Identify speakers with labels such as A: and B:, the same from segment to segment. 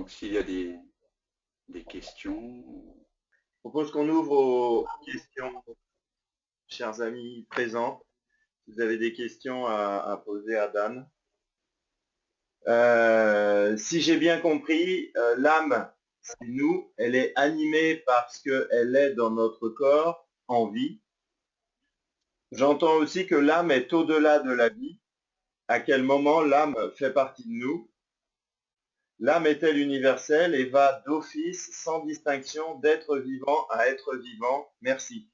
A: Donc s'il y a des questions.
B: Je propose qu'on ouvre aux questions, chers amis présents. Si vous avez des questions à poser à Dan. Si j'ai bien compris, l'âme, c'est nous. Elle est animée parce qu'elle est dans notre corps en vie. J'entends aussi que l'âme est au-delà de la vie. À quel moment l'âme fait partie de nous? L'âme est-elle universelle et va d'office, sans distinction, d'être vivant à être vivant? Merci.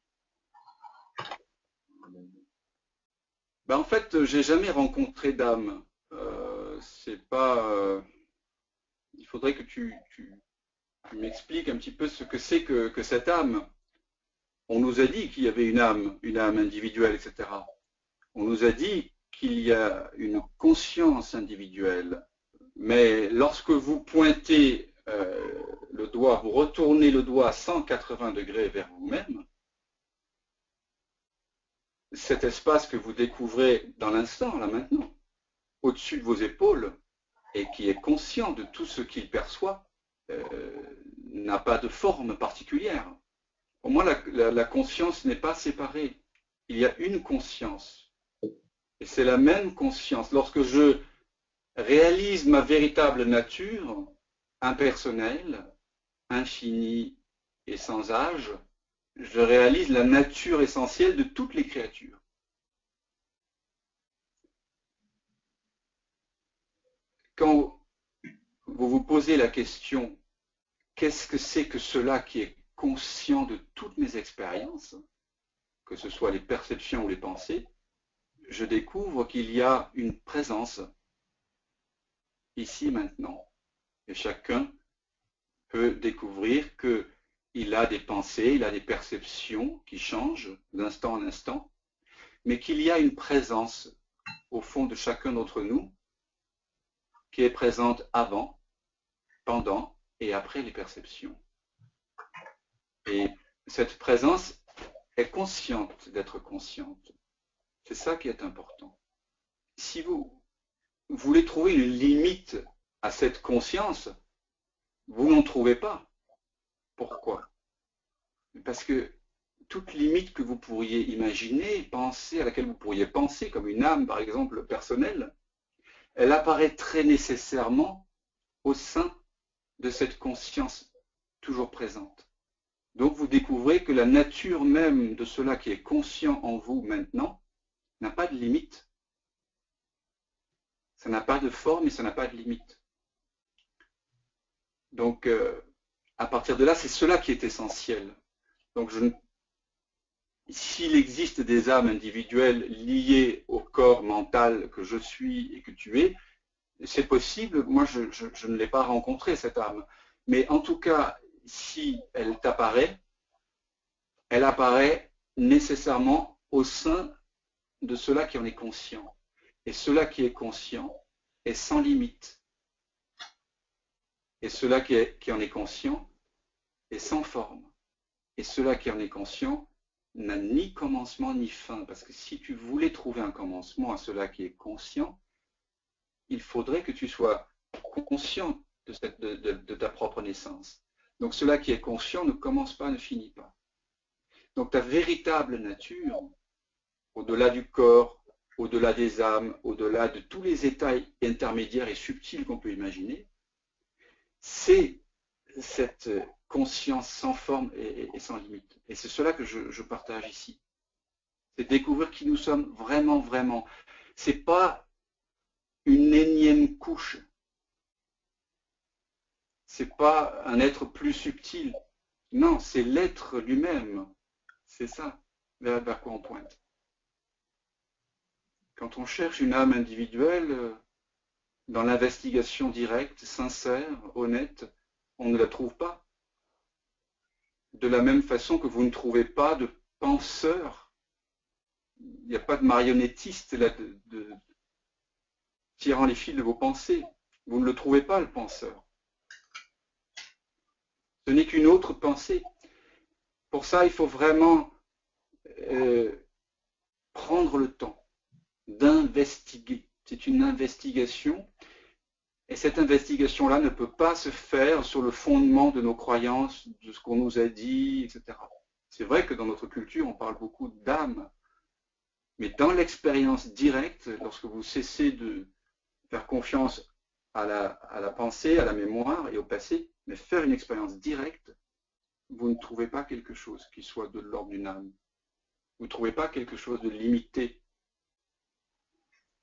A: Ben, en fait, j'ai jamais rencontré d'âme. C'est pas. Il faudrait que tu m'expliques un petit peu ce que c'est que cette âme. On nous a dit qu'il y avait une âme individuelle, etc. On nous a dit qu'il y a une conscience individuelle. Mais lorsque vous pointez le doigt, vous retournez le doigt à 180 degrés vers vous-même, cet espace que vous découvrez dans l'instant, là maintenant, au-dessus de vos épaules, et qui est conscient de tout ce qu'il perçoit, n'a pas de forme particulière. Pour moi, la conscience n'est pas séparée. Il y a une conscience. Et c'est la même conscience. Lorsque je réalise ma véritable nature, impersonnelle, infinie et sans âge, je réalise la nature essentielle de toutes les créatures. Quand vous vous posez la question, qu'est-ce que c'est que cela qui est conscient de toutes mes expériences, que ce soit les perceptions ou les pensées, je découvre qu'il y a une présence ici maintenant. Et chacun peut découvrir qu'il a des pensées, il a des perceptions qui changent d'instant en instant, mais qu'il y a une présence au fond de chacun d'entre nous qui est présente avant, pendant et après les perceptions. Et cette présence est consciente d'être consciente. C'est ça qui est important. Si vous voulez trouver une limite à cette conscience, vous n'en trouvez pas. Pourquoi? Parce que toute limite que vous pourriez imaginer, penser, à laquelle vous pourriez penser, comme une âme par exemple personnelle, elle apparaît très nécessairement au sein de cette conscience toujours présente. Donc vous découvrez que la nature même de cela qui est conscient en vous maintenant n'a pas de limite. Ça n'a pas de forme et ça n'a pas de limite. Donc à partir de là, c'est cela qui est essentiel. Donc s'il existe des âmes individuelles liées au corps mental que je suis et que tu es, c'est possible, moi je ne l'ai pas rencontré cette âme. Mais en tout cas, si elle t'apparaît, elle apparaît nécessairement au sein de cela qui en est conscient. Et cela qui est conscient est sans limite. Et cela qui en est conscient est sans forme. Et cela qui en est conscient n'a ni commencement ni fin. Parce que si tu voulais trouver un commencement à cela qui est conscient, il faudrait que tu sois conscient de ta propre naissance. Donc cela qui est conscient ne commence pas, ne finit pas. Donc ta véritable nature, au-delà du corps, au-delà des âmes, au-delà de tous les états intermédiaires et subtils qu'on peut imaginer, c'est cette conscience sans forme et sans limite. Et c'est cela que je partage ici. C'est découvrir qui nous sommes vraiment, vraiment. C'est pas une énième couche. C'est pas un être plus subtil. Non, c'est l'être lui-même. C'est ça vers quoi on pointe. Quand on cherche une âme individuelle, dans l'investigation directe, sincère, honnête, on ne la trouve pas. De la même façon que vous ne trouvez pas de penseur, il n'y a pas de marionnettiste là tirant les fils de vos pensées. Vous ne le trouvez pas, le penseur. Ce n'est qu'une autre pensée. Pour ça, il faut vraiment prendre le temps d'investiguer. C'est une investigation Et cette investigation-là ne peut pas se faire sur le fondement de nos croyances, de ce qu'on nous a dit, etc. C'est vrai que dans notre culture, on parle beaucoup d'âme, mais dans l'expérience directe, lorsque vous cessez de faire confiance à la pensée, à la mémoire et au passé, mais faire une expérience directe, vous ne trouvez pas quelque chose qui soit de l'ordre d'une âme. Vous ne trouvez pas quelque chose de limité.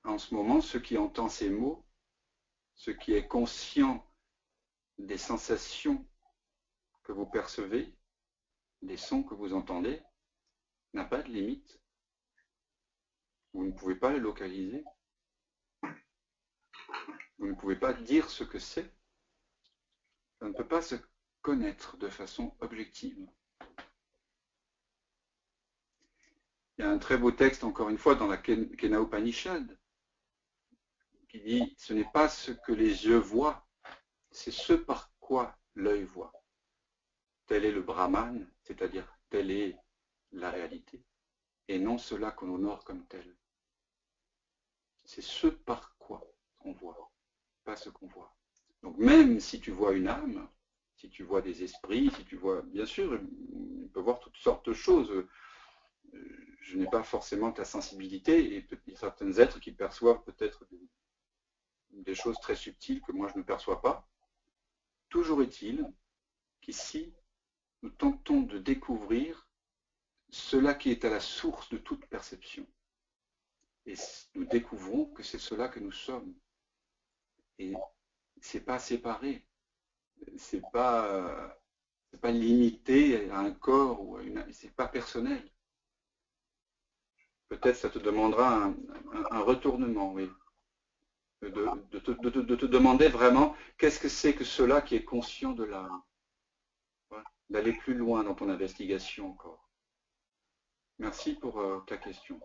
A: En ce moment, ce qui entend ces mots, ce qui est conscient des sensations que vous percevez, des sons que vous entendez, n'a pas de limite. Vous ne pouvez pas les localiser. Vous ne pouvez pas dire ce que c'est. Ça ne peut pas se connaître de façon objective. Il y a un très beau texte, encore une fois, dans la Kena Upanishad, qui dit « Ce n'est pas ce que les yeux voient, c'est ce par quoi l'œil voit. Tel est le Brahman, c'est-à-dire telle est la réalité, et non cela qu'on honore comme tel. C'est ce par quoi on voit, pas ce qu'on voit. Donc même si tu vois une âme, si tu vois des esprits, si tu vois, bien sûr, on peut voir toutes sortes de choses. Je n'ai pas forcément ta sensibilité, et il y a certains êtres qui perçoivent peut-être des choses très subtiles que moi je ne perçois pas. Toujours est-il qu'ici, nous tentons de découvrir cela qui est à la source de toute perception. Et nous découvrons que c'est cela que nous sommes. Et c'est pas séparé, c'est pas limité à un corps ou à une, c'est pas personnel. Peut-être ça te demandera un retournement, oui. De te demander vraiment qu'est-ce que c'est que cela qui est conscient de l'âme. Voilà. D'aller plus loin dans ton investigation encore. Merci pour ta question.